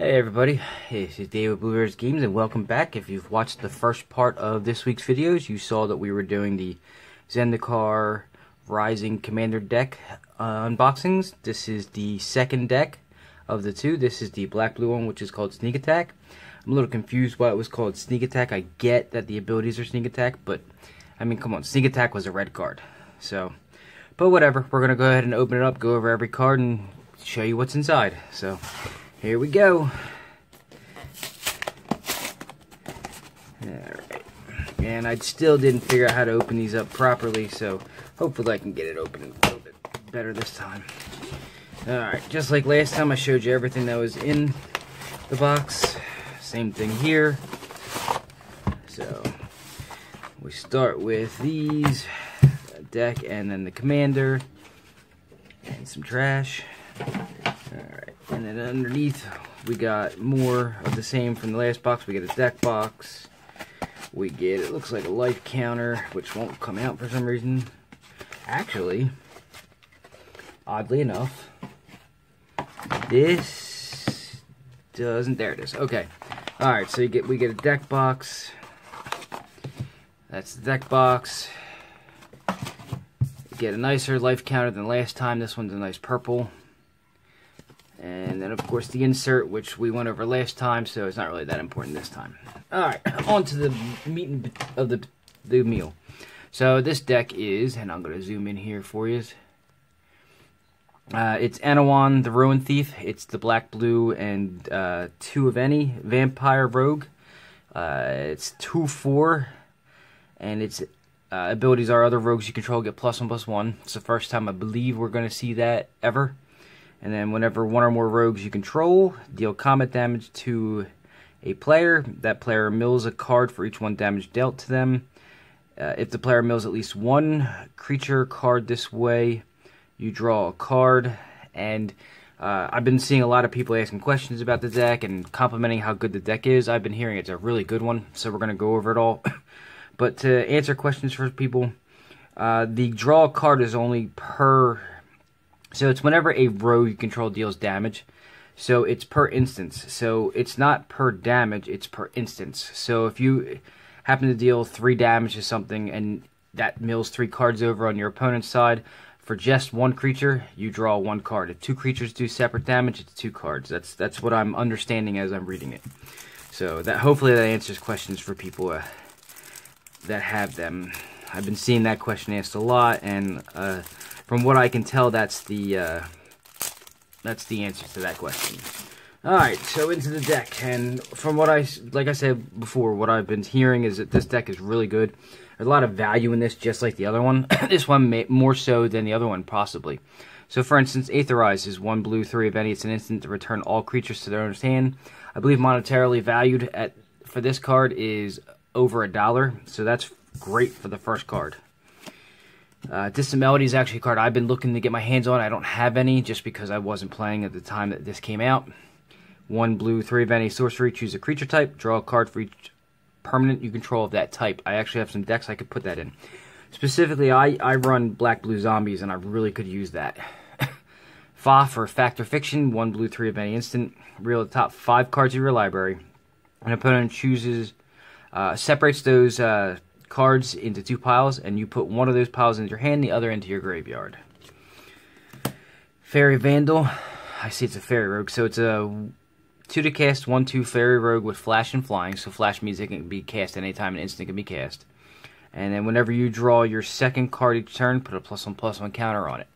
Hey everybody, this is Dave with Blueberries Games and welcome back. If you've watched the first part of this week's videos, you saw that we were doing the Zendikar Rising Commander deck unboxings. This is the second deck of the two. This is the black-blue one, which is called Sneak Attack. I'm a little confused why it was called Sneak Attack. I get that the abilities are Sneak Attack, but I mean, come on, Sneak Attack was a red card. So, but whatever, we're going to go ahead and open it up, go over every card, and show you what's inside. So, here we go. Alright. And I still didn't figure out how to open these up properly, so hopefully I can get it open a little bit better this time. Alright, just like last time I showed you everything that was in the box. Same thing here. So, we start with these, a deck, and then the commander, and some trash. Alright, and then underneath we got more of the same from the last box. We get a deck box. We get, it looks like a life counter, which won't come out for some reason. Actually, oddly enough, this doesn't, there it is. Okay. Alright, so we get a deck box. That's the deck box. You get a nicer life counter than last time. This one's a nice purple. And then, of course, the insert, which we went over last time, so it's not really that important this time. Alright, on to the meat of the meal. So, this deck is, and I'm going to zoom in here for you. It's Anawan, the Ruin Thief. It's the black, blue, and 2 of any Vampire Rogue. It's 2/4, and its abilities are other rogues you control get +1/+1. It's the first time I believe we're going to see that ever. And then whenever one or more rogues you control deal combat damage to a player, that player mills a card for each 1 damage dealt to them. If the player mills at least 1 creature card this way, you draw a card. And I've been seeing a lot of people asking questions about the deck and complimenting how good the deck is. I've been hearing it's a really good one, so we're going to go over it all. But to answer questions for people, the draw a card is only per... So it's whenever a rogue you control deals damage. So it's per instance. So it's not per damage, it's per instance. So if you happen to deal 3 damage to something and that mills 3 cards over on your opponent's side, for just 1 creature, you draw 1 card. If 2 creatures do separate damage, it's 2 cards. That's what I'm understanding as I'm reading it. So that hopefully that answers questions for people that have them. I've been seeing that question asked a lot, and from what I can tell, that's the answer to that question. Alright, so into the deck, and from what like I said before, what I've been hearing is that this deck is really good. There's a lot of value in this, just like the other one. This one more so than the other one, possibly. So, for instance, Aetherize is 1 blue, 3 of any. It's an instant to return all creatures to their owner's hand. I believe monetarily valued for this card is over $1, so that's great for the first card. Distant Melody is actually a card I've been looking to get my hands on. I don't have any just because I wasn't playing at the time that this came out. 1 blue, 3 of any sorcery. Choose a creature type. Draw a card for each permanent you control of that type. I actually have some decks I could put that in. Specifically, I run black-blue zombies, and I really could use that. Fa for Fact or Fiction. 1 blue, 3 of any instant. Reveal the top 5 cards of your library. An opponent chooses, separates those cards into 2 piles, and you put one of those piles into your hand, the other into your graveyard. Fairy Vandal. I see it's a fairy rogue, so it's a 2 to cast 1/2 fairy rogue with flash and flying. So flash means it can be cast anytime an instant can be cast. And then whenever you draw your second card each turn, put a +1/+1 counter on it.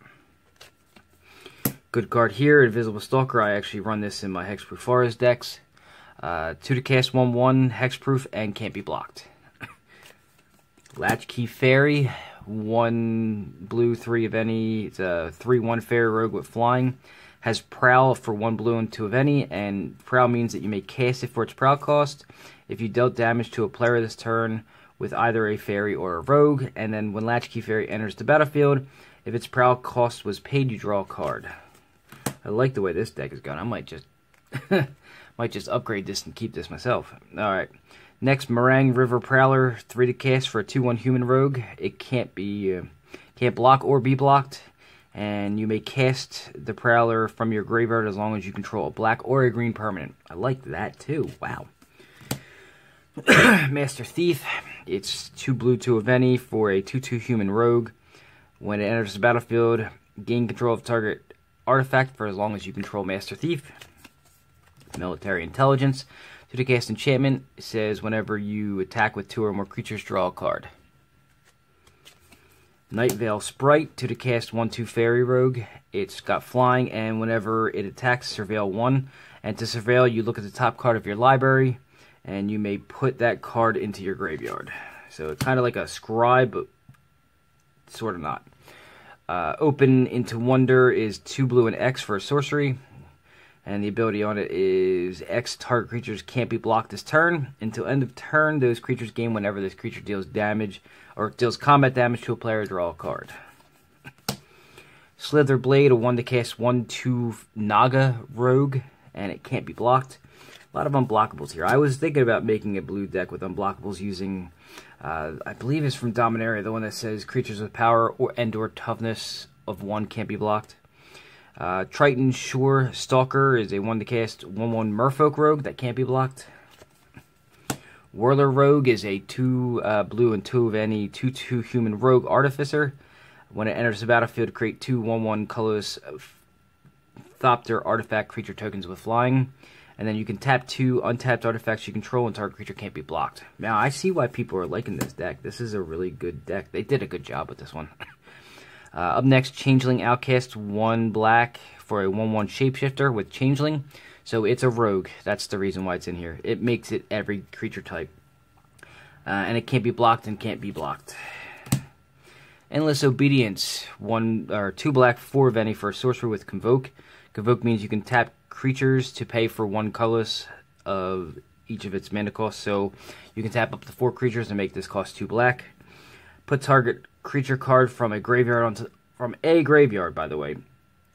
Good card here, Invisible Stalker. I actually run this in my Hexproof Forest decks. 2 to cast 1/1, hexproof, and can't be blocked. Latchkey Fairy, 1 blue, 3 of any. It's a 3/1 fairy rogue with flying. Has Prowl for 1 blue and 2 of any, and Prowl means that you may cast it for its Prowl cost. If you dealt damage to a player this turn with either a fairy or a rogue, and then when Latchkey Fairy enters the battlefield, if its Prowl cost was paid, you draw a card. I like the way this deck is going. I might just upgrade this and keep this myself. Alright. Next, Meringue River Prowler, 3 to cast for a 2/1 human rogue. It can't block or be blocked. And you may cast the Prowler from your graveyard as long as you control a black or a green permanent. I like that too. Wow. Master Thief. It's 2 blue, 2 of any for a 2/2 human rogue. When it enters the battlefield, gain control of target artifact for as long as you control Master Thief. Military Intelligence. To cast enchantment, it says whenever you attack with 2 or more creatures, draw a card. Night Veil Sprite. To cast 1/2 fairy rogue. It's got flying, and whenever it attacks, surveil 1. And to surveil, you look at the top card of your library, and you may put that card into your graveyard. So it's kind of like a scribe, but sort of not. Open into Wonder is 2 blue and X for a sorcery. And the ability on it is X target creatures can't be blocked this turn. Until end of turn, those creatures gain whenever this creature deals damage or deals combat damage to a player, draw a card. Slither Blade, a 1 to cast 1/2 Naga rogue, and it can't be blocked. A lot of unblockables here. I was thinking about making a blue deck with unblockables using, I believe it's from Dominaria, the one that says creatures with power or toughness of 1 can't be blocked. Triton Shore Stalker is a 1 to cast 1/1 Merfolk rogue that can't be blocked. Whirler Rogue is a 2 blue and 2 of any 2/2 human rogue artificer. When it enters the battlefield, create 2 1/1 colorless Thopter artifact creature tokens with flying. And then you can tap 2 untapped artifacts you control and target creature can't be blocked. Now, I see why people are liking this deck. This is a really good deck. They did a good job with this one. Up next, Changeling Outcast, 1 black for a 1/1 shapeshifter with Changeling. So it's a rogue. That's the reason why it's in here. It makes it every creature type. And it can't be blocked and can't be blocked. Endless Obedience, 2 black, 4 of any for a sorcerer with Convoke. Convoke means you can tap creatures to pay for 1 colorless of each of its mana costs. So you can tap up to 4 creatures and make this cost 2 black. Put target creature card from a graveyard by the way,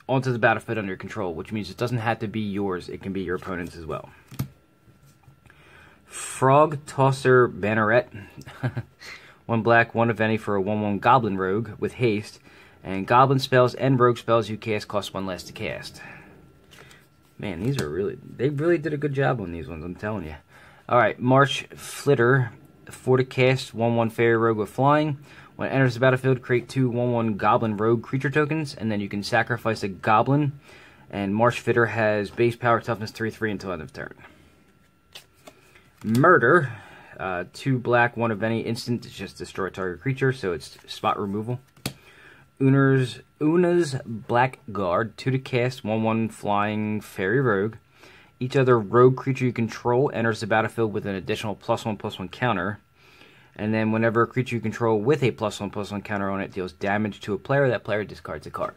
onto the battlefield under your control, which means it doesn't have to be yours. It can be your opponent's as well. Frog Tosser Banneret. 1 black, 1 of any for a 1/1 Goblin Rogue with haste. And Goblin spells and Rogue spells you cast cost 1 less to cast. Man, they really did a good job on these ones, I'm telling you. Alright, March Flitter. 4 to cast, 1/1 Fairy Rogue with flying. When it enters the battlefield, create 2 1/1 Goblin Rogue creature tokens, and then you can sacrifice a Goblin. And Marsh Fitter has base power toughness 3/3 until end of turn. Murder, 2 black, 1 of any instant to just destroy target creature, so it's spot removal. Una's Blackguard, 2 to cast, 1/1 flying fairy rogue. Each other rogue creature you control enters the battlefield with an additional +1/+1 counter. And then whenever a creature you control with a +1/+1 counter on it deals damage to a player, that player discards a card.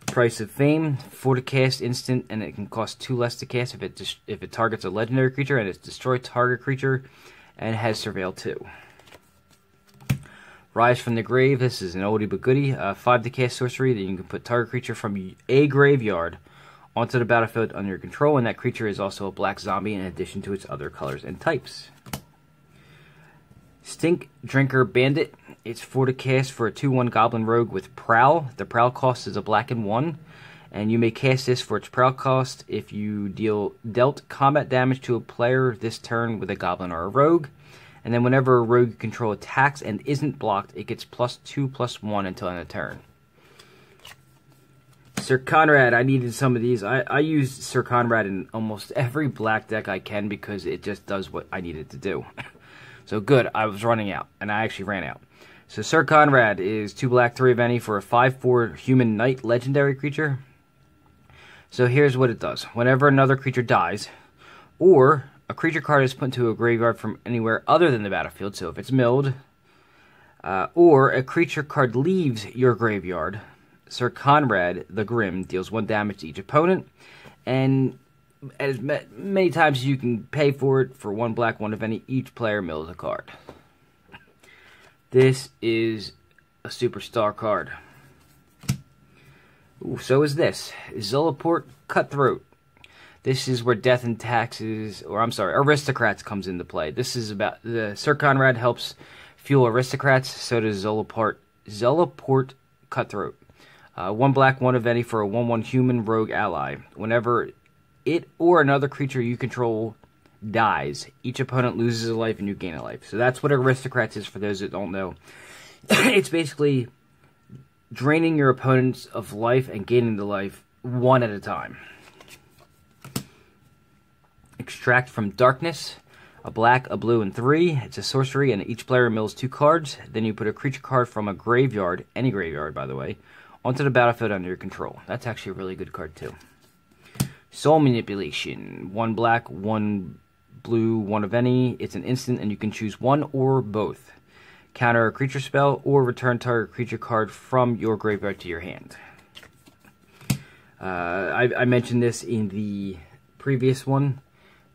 Price of Fame, 4 to cast instant, and it can cost 2 less to cast if it targets a legendary creature, and it's destroy target creature, and has Surveil 2. Rise from the Grave, this is an oldie but goodie, 5 to cast sorcery that you can put target creature from a graveyard onto the battlefield under your control, and that creature is also a black zombie in addition to its other colors and types. Stink Drinker Bandit. It's 4 to cast for a 2/1 Goblin Rogue with Prowl. The Prowl cost is a black and 1. And you may cast this for its Prowl cost if you dealt combat damage to a player this turn with a Goblin or a Rogue. And then whenever a Rogue you control attacks and isn't blocked, it gets +2/+1 until end of turn. Sir Conrad, I needed some of these. I use Sir Conrad in almost every black deck I can because it just does what I need it to do. So good, I was running out, and I actually ran out. So Sir Conrad is 2 black, 3 of any for a 5/4 human knight legendary creature. So here's what it does. Whenever another creature dies, or a creature card is put into a graveyard from anywhere other than the battlefield, so if it's milled, or a creature card leaves your graveyard, Sir Conrad the Grim deals 1 damage to each opponent, and as many times as you can pay for it, for 1 black, 1 of any, each player mills a card. This is a superstar card. Ooh, so is this. Zulaport Cutthroat. This is where Death and Taxes, or I'm sorry, Aristocrats comes into play. This is about, the Sir Conrad helps fuel Aristocrats, so does Zulaport Cutthroat. 1 black, 1 of any for a 1/1 human rogue ally. Whenever it or another creature you control dies, each opponent loses a life and you gain a life. So that's what Aristocrats is, for those that don't know. It's basically draining your opponents of life and gaining the life one at a time. Extract from Darkness. A black, a blue, and 3. It's a sorcery, and each player mills 2 cards. Then you put a creature card from a graveyard, any graveyard by the way, onto the battlefield under your control. That's actually a really good card too. Soul Manipulation. 1 black, 1 blue, 1 of any. It's an instant, and you can choose one or both. Counter a creature spell, or return target creature card from your graveyard to your hand. I mentioned this in the previous one.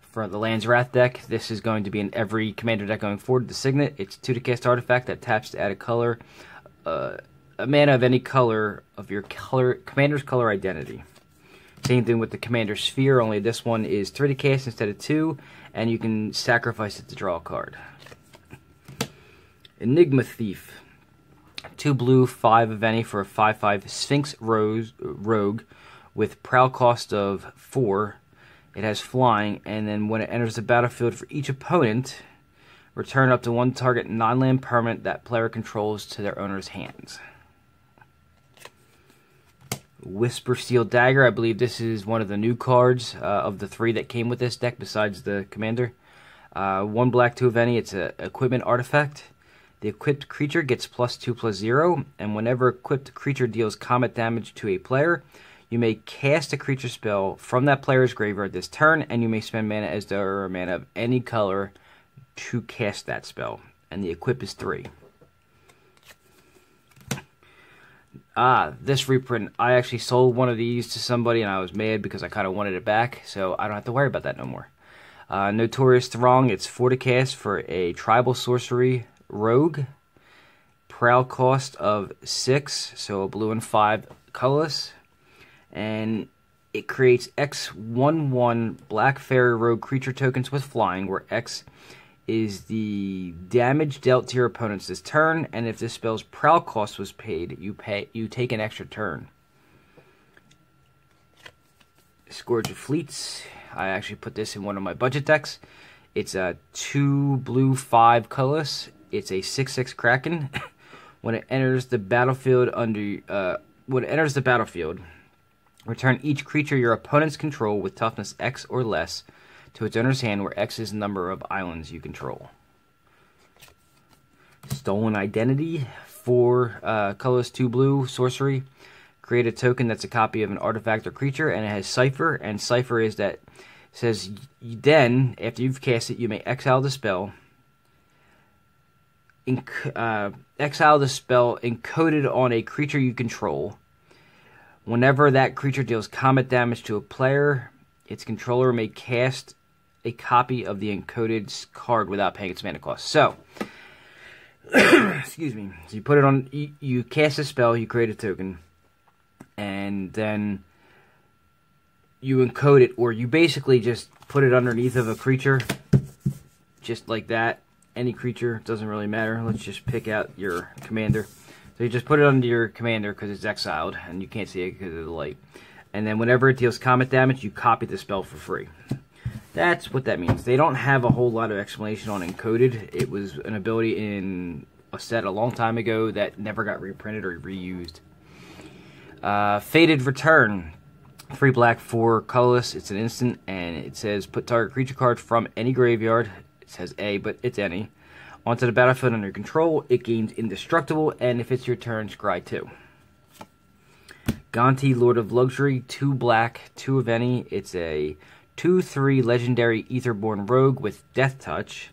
For the Land's Wrath deck, this is going to be in every Commander deck going forward. The Signet, it's 2 to cast artifact that taps to add a color, a mana of any color of your Commander's color identity. Same thing with the Commander Sphere, only this one is 3 to cast instead of 2, and you can sacrifice it to draw a card. Enigma Thief. 2 blue, 5 of any for a 5/5 Sphinx Rogue with prowl cost of 4. It has flying, and then when it enters the battlefield for each opponent, return up to 1 target non-land permanent that player controls to their owner's hands. Whispersteel Dagger. I believe this is one of the new cards of the 3 that came with this deck besides the Commander. 1 black, 2 of any. It's an equipment artifact. The equipped creature gets +2/+0, and whenever equipped creature deals combat damage to a player, you may cast a creature spell from that player's graveyard this turn, and you may spend mana as though or mana of any color to cast that spell. And the equip is 3. This reprint, I actually sold one of these to somebody, and I was mad because I kind of wanted it back, so I don't have to worry about that no more. Notorious Throng, it's 4 to cast for a tribal sorcery rogue. Prowl cost of 6, so a blue and 5 colorless. And it creates X/1/1 Black Fairy Rogue creature tokens with flying, where X is the damage dealt to your opponents this turn, and if this spell's prowl cost was paid, you take an extra turn. Scourge of Fleets. I actually put this in one of my budget decks. It's a 2 blue, 5 colorless. It's a 6/6 Kraken. When it enters the battlefield return each creature your opponents control with toughness X or less to its owner's hand, where X is the number of islands you control. Stolen Identity. 4 colorless, 2 blue, sorcery. Create a token that's a copy of an artifact or creature, and it has Cipher, and Cipher is that says then, after you've cast it, you may exile the spell. Exile the spell encoded on a creature you control. Whenever that creature deals combat damage to a player, its controller may cast a copy of the encoded card without paying its mana cost. So, excuse me. So you put it on. You cast a spell. You create a token, and then you encode it, or you basically just put it underneath of a creature, just like that. Any creature, doesn't really matter. Let's just pick out your commander. So you just put it under your commander because it's exiled, and you can't see it because of the light. And then whenever it deals combat damage, you copy the spell for free. That's what that means. They don't have a whole lot of explanation on encoded. It was an ability in a set a long time ago that never got reprinted or reused. Fated Return. 3 black, 4 colorless. It's an instant, and it says put target creature card from any graveyard. It says A, but it's any. Onto the battlefield under control. It gains indestructible, and if it's your turn, scry 2. Gonti, Lord of Luxury. 2 black, 2 of any. It's a 2/3 legendary Aetherborn Rogue with Death Touch.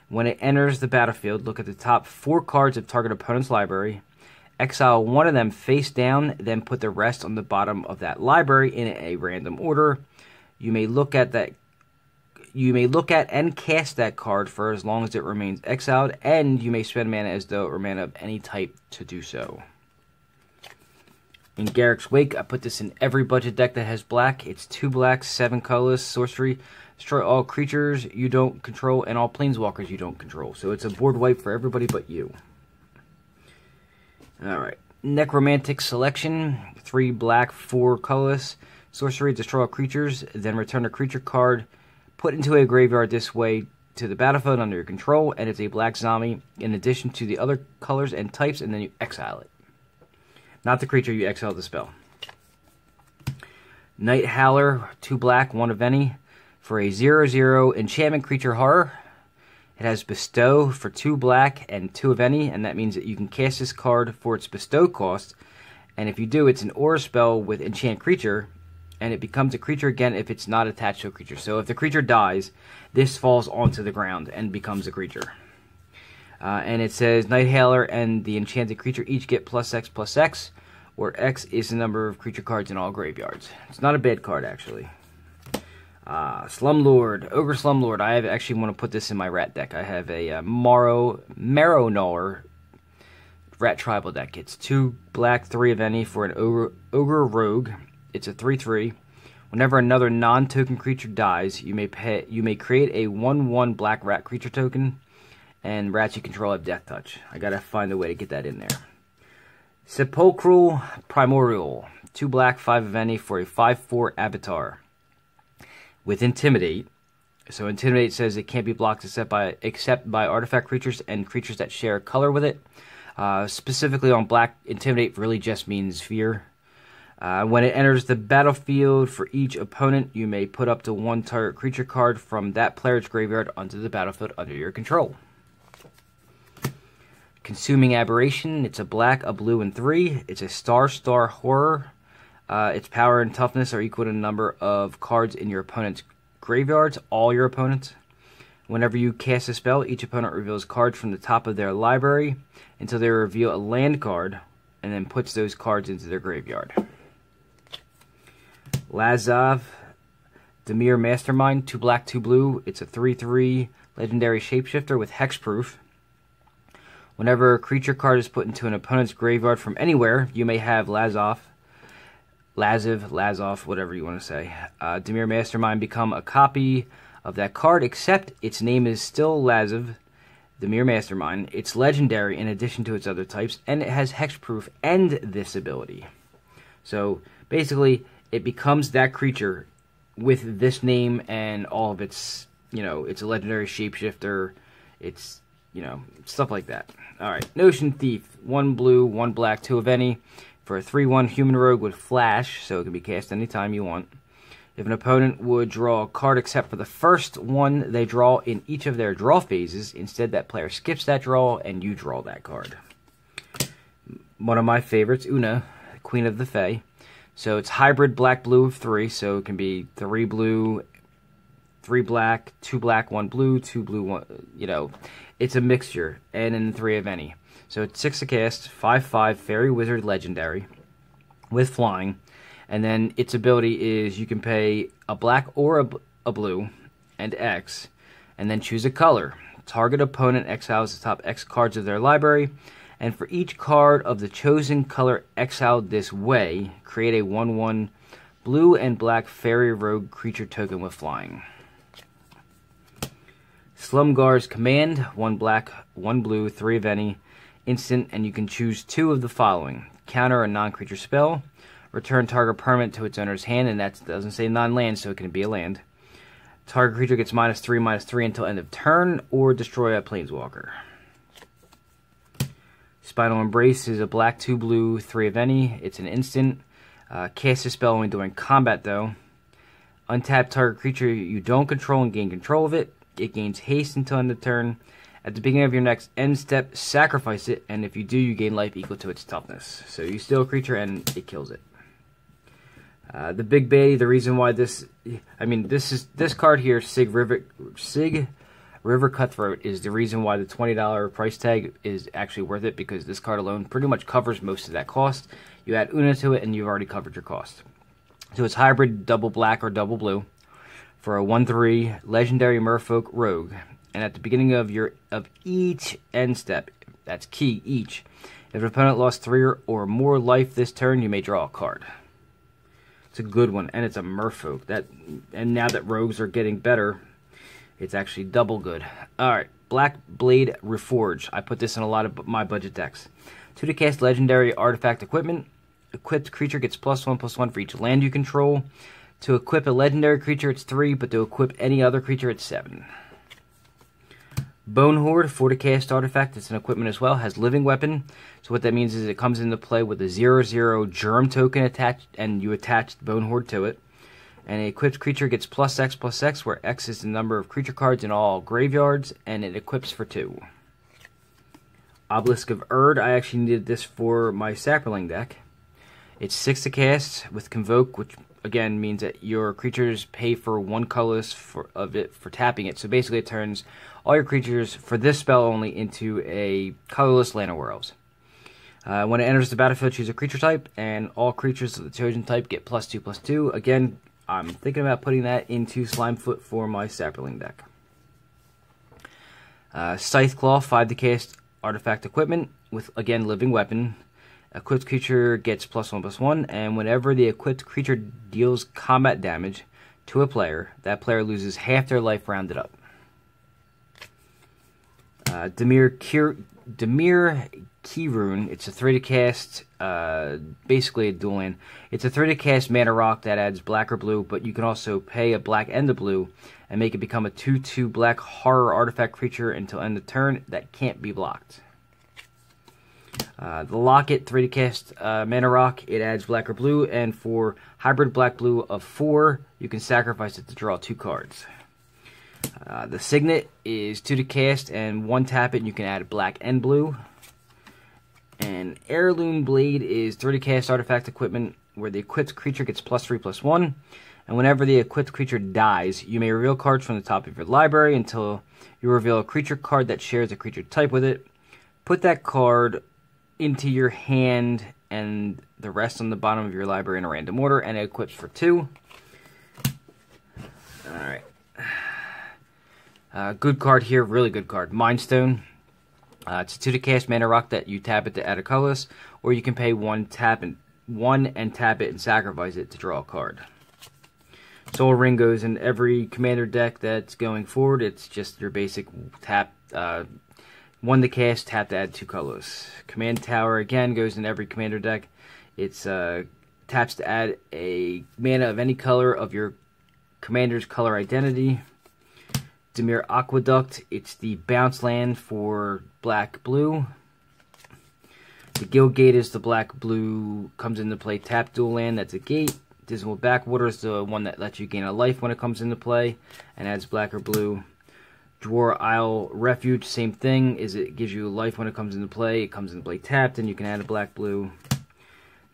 When it enters the battlefield, look at the top 4 cards of target opponent's library. Exile 1 of them face down, then put the rest on the bottom of that library in a random order. You may look at and cast that card for as long as it remains exiled, and you may spend mana as though it were mana of any type to do so. In Garrick's Wake, I put this in every budget deck that has black. It's 2 black, 7 colorless, sorcery. Destroy all creatures you don't control and all planeswalkers you don't control. So it's a board wipe for everybody but you. Alright. Necromantic Selection, 3 black, 4 colorless. Sorcery, destroy all creatures, then return a creature card put into a graveyard this way to the battlefield under your control, and it's a black zombie in addition to the other colors and types, and then you exile it. Not the creature, you exile the spell. Night Howler, 2 black, 1 of any, for a 0/0 enchantment creature horror. It has Bestow for 2 black and 2 of any, and that means that you can cast this card for its Bestow cost, and if you do, it's an aura spell with enchant creature, and it becomes a creature again if it's not attached to a creature. So if the creature dies, this falls onto the ground and becomes a creature. And it says, Night Howler and the enchanted creature each get +X/+X, where X is the number of creature cards in all graveyards. It's not a bad card, actually. Slumlord, Ogre Slumlord. I actually want to put this in my rat deck. I have a Marrow-Gnawer rat tribal deck. It's 2 black, 3 of any for an Ogre Rogue. It's a 3/3. Whenever another non-token creature dies, you may create a 1/1 black rat creature token, and rats you control have Death Touch. I gotta find a way to get that in there. Sepulchral Primordial, 2 black, 5 of any for a 5/4 avatar with Intimidate. So Intimidate says it can't be blocked except by artifact creatures and creatures that share color with it. Specifically on black, Intimidate really just means fear. When it enters the battlefield, for each opponent, you may put up to 1 target creature card from that player's graveyard onto the battlefield under your control. Consuming Aberration, it's a black, a blue, and 3. It's a star horror. Its power and toughness are equal to the number of cards in your opponent's graveyards, all your opponents. Whenever you cast a spell, each opponent reveals cards from the top of their library until they reveal a land card, and then puts those cards into their graveyard. Lazav, Dimir Mastermind, 2 black, 2 blue. It's a 3/3 legendary shapeshifter with hexproof. Whenever a creature card is put into an opponent's graveyard from anywhere, you may have Lazav, whatever you want to say. Dimir Mastermind become a copy of that card, except its name is still Lazav, Dimir Mastermind. It's legendary in addition to its other types, and it has hexproof and this ability. So basically, it becomes that creature with this name and all of its, it's a legendary shapeshifter. It's, stuff like that. Alright, Notion Thief, 1 blue, 1 black, 2 of any, for a 3/1 human rogue with flash, so it can be cast anytime you want. If an opponent would draw a card except for the first one they draw in each of their draw phases, instead that player skips that draw and you draw that card. One of my favorites, Una, Queen of the Faye. So it's hybrid black-blue of 3, so it can be 3 blue, 3 black, 2 black, 1 blue, 2 blue, 1, it's a mixture, and then 3 of any. So it's 6 to cast, 5/5 Fairy Wizard Legendary with flying, and then its ability is you can pay a black or a blue and X, and then choose a color. Target opponent exiles the top X cards of their library, and for each card of the chosen color exiled this way, create a 1/1 blue and black Fairy Rogue creature token with flying. Slumgar's Command, 1 black, 1 blue, 3 of any, instant, and you can choose 2 of the following. Counter a non-creature spell, return target permanent to its owner's hand, and that doesn't say non-land, so it can be a land. Target creature gets -3/-3 until end of turn, or destroy a planeswalker. Spinal Embrace is a black, 2 blue, 3 of any. It's an instant. Cast a spell only during combat, though. Untap target creature you don't control and gain control of it. It gains haste until end of turn. At the beginning of your next end step, sacrifice it, and if you do, you gain life equal to its toughness. So you steal a creature and it kills it. The Big Baddie, the reason why this card here, Sig River Cutthroat, is the reason why the $20 price tag is actually worth it, because this card alone pretty much covers most of that cost. You add Una to it, and you've already covered your cost. So it's hybrid double black or double blue for a 1/3 legendary Merfolk Rogue. And at the beginning of each end step, that's key, each, if an opponent lost 3 or more life this turn, you may draw a card. It's a good one, and it's a Merfolk. And now that rogues are getting better, it's actually double good. Alright, Black Blade Reforge. I put this in a lot of my budget decks. 2 to cast legendary artifact equipment. Equipped creature gets +1/+1 for each land you control. To equip a legendary creature, it's 3, but to equip any other creature, it's 7. Bone Horde, 4 to cast artifact. It's an equipment as well. Has living weapon. So what that means is it comes into play with a 0/0 germ token attached, and you attach the Bone Horde to it. And an equipped creature gets +X/+X, where X is the number of creature cards in all graveyards, and it equips for 2. Obelisk of Erd, I actually needed this for my Sapperling deck. It's 6 to cast with Convoke, which again means that your creatures pay for 1 colorless for tapping it. So basically it turns all your creatures, for this spell only, into a colorless Land of Werewolves. When it enters the battlefield, choose a creature type, and all creatures of the chosen type get +2/+2. Again, I'm thinking about putting that into Slimefoot for my Sapperling deck. Scytheclaw, 5 to cast artifact equipment with, again, living weapon. Equipped creature gets +1/+1, and whenever the equipped creature deals combat damage to a player, that player loses half their life rounded up. Dimir Keyrune, it's a 3 to cast, basically a dual land. It's a 3 to cast mana rock that adds black or blue, but you can also pay a black and a blue and make it become a 2/2 black horror artifact creature until end of turn that can't be blocked. The Locket, 3 to cast mana rock. It adds black or blue, and for hybrid black-blue of 4, you can sacrifice it to draw 2 cards. The Signet is 2 to cast and 1 tap it, and you can add black and blue. And Heirloom Blade is 3 to cast artifact equipment, where the equipped creature gets +3/+1. And whenever the equipped creature dies, you may reveal cards from the top of your library until you reveal a creature card that shares a creature type with it. Put that card into your hand and the rest on the bottom of your library in a random order, and it equips for 2. Alright. Good card here, really good card. Mindstone. It's a 2 to cast mana rock that you tap it to add a colorless, or you can pay 1 and tap it and sacrifice it to draw a card. Soul Ring goes in every commander deck that's going forward. It's just your basic tap, 1 to cast, tap to add 2 colors. Command Tower, again, goes in every commander deck. It's taps to add a mana of any color of your commander's color identity. Dimir Aqueduct, it's the bounce land for black-blue. The Guild Gate is the black-blue, comes into play, tap dual land, that's a gate. Dismal Backwater is the one that lets you gain a life when it comes into play, and adds black or blue. Dwar Isle Refuge, same thing, is it gives you life when it comes into play. It comes into play tapped, and you can add a black-blue.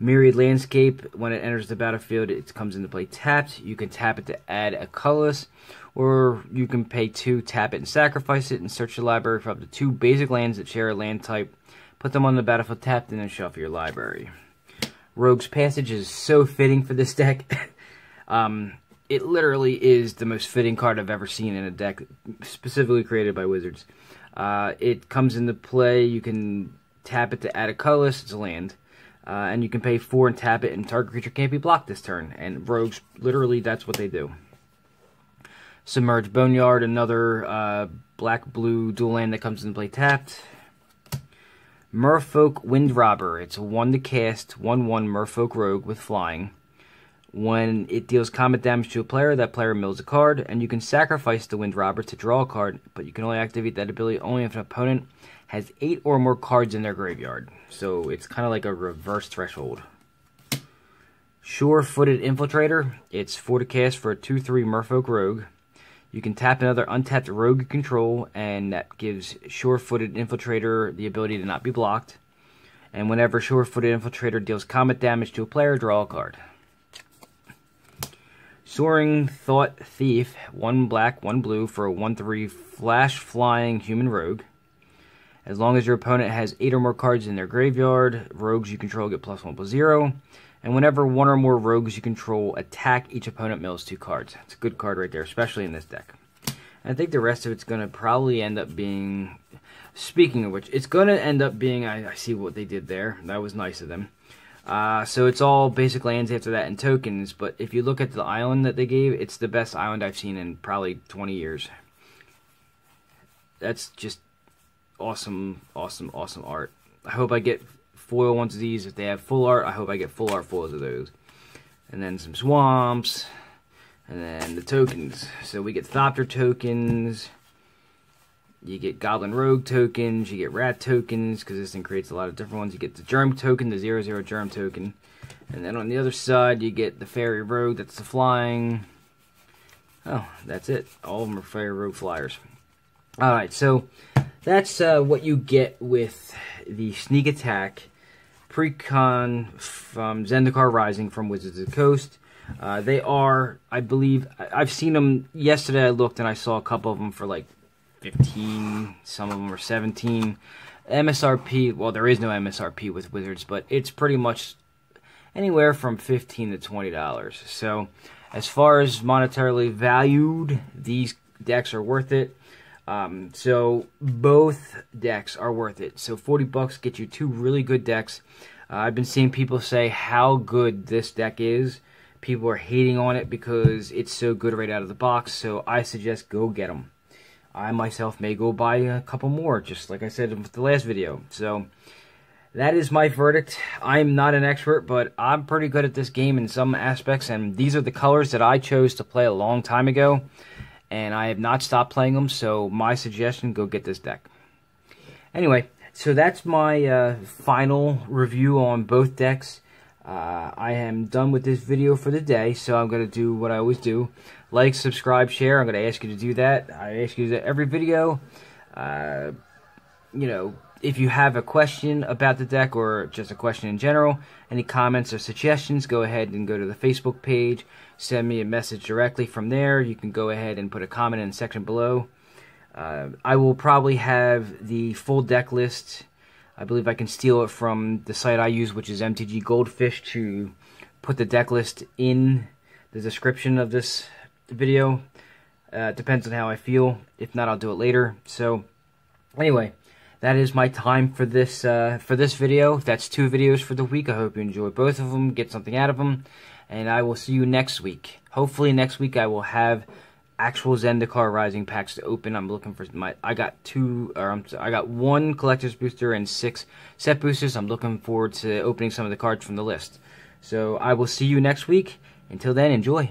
Myriad Landscape, when it enters the battlefield, it comes into play tapped. You can tap it to add a colorless, or you can pay 2, tap it and sacrifice it, and search your library for up to 2 basic lands that share a land type. Put them on the battlefield tapped, and then shuffle your library. Rogue's Passage is so fitting for this deck. It literally is the most fitting card I've ever seen in a deck, specifically created by Wizards. It comes into play, you can tap it to add a colorless, it's a land. And you can pay 4 and tap it, and target creature can't be blocked this turn. And Rogues, literally, that's what they do. Submerged Boneyard, another black-blue dual land that comes into play tapped. Merfolk Windrobber, it's a 1 to cast, 1/1 Merfolk Rogue with flying. When it deals combat damage to a player, that player mills a card, and you can sacrifice the Windrobber to draw a card, but you can only activate that ability only if an opponent has 8 or more cards in their graveyard. So it's kind of like a reverse threshold. Sure-Footed Infiltrator, it's 4 to cast for a 2/3 Merfolk Rogue. You can tap another untapped rogue you control, and that gives Sure-Footed Infiltrator the ability to not be blocked. And whenever Sure-Footed Infiltrator deals combat damage to a player, draw a card. Soaring Thought Thief, 1 black, 1 blue for a 1/3 flash flying human rogue. As long as your opponent has 8 or more cards in their graveyard, rogues you control get +1/+0. And whenever 1 or more rogues you control attack, each opponent mills 2 cards. It's a good card right there, especially in this deck. And I think the rest of it's going to probably end up being... Speaking of which, it's going to end up being... I see what they did there. That was nice of them. So it's all basic lands after that and tokens. But if you look at the island that they gave, it's the best island I've seen in probably 20 years. that's just awesome, awesome, awesome art. I hope I get foil ones of these. If they have full art, I hope I get full art foils of those. And then some swamps, and then the tokens. So we get Thopter tokens, you get Goblin Rogue tokens, you get Rat tokens, because this thing creates a lot of different ones. You get the Germ token, the 0/0 Germ token. And then on the other side, you get the Fairy Rogue, that's the flying. Oh, that's it. All of them are Fairy Rogue flyers. Alright, so that's what you get with the Sneak Attack Precon from Zendikar Rising from Wizards of the Coast. They are, I believe, I've seen them yesterday. I looked and I saw a couple of them for like 15, some of them are 17. MSRP, well, there is no MSRP with Wizards, but it's pretty much anywhere from $15 to $20. So, as far as monetarily valued, these decks are worth it. So both decks are worth it. So $40 gets you two really good decks. I've been seeing people say how good this deck is. People are hating on it because it's so good right out of the box. So I suggest go get them. I myself may go buy a couple more, just like I said in the last video. So that is my verdict. I'm not an expert, but I'm pretty good at this game in some aspects. And these are the colors that I chose to play a long time ago. And I have not stopped playing them, so my suggestion, go get this deck. Anyway, so that's my final review on both decks. I am done with this video for the day, so I'm going to do what I always do. Like, subscribe, share. I'm going to ask you to do that. I ask you to do that every video. You know, if you have a question about the deck or just a question in general, any comments or suggestions, go ahead and go to the Facebook page. Send me a message directly from there. You can go ahead and put a comment in the section below. I will probably have the full deck list. I believe I can steal it from the site I use, which is MTG Goldfish, to put the deck list in the description of this video. Depends on how I feel. If not, I'll do it later. So, anyway, that is my time for this video. That's 2 videos for the week. I hope you enjoy both of them, get something out of them, and I will see you next week. Hopefully next week I will have actual Zendikar Rising packs to open. I'm looking for I got 1 collector's booster and 6 set boosters. I'm looking forward to opening some of the cards from the list. So I will see you next week. Until then, enjoy.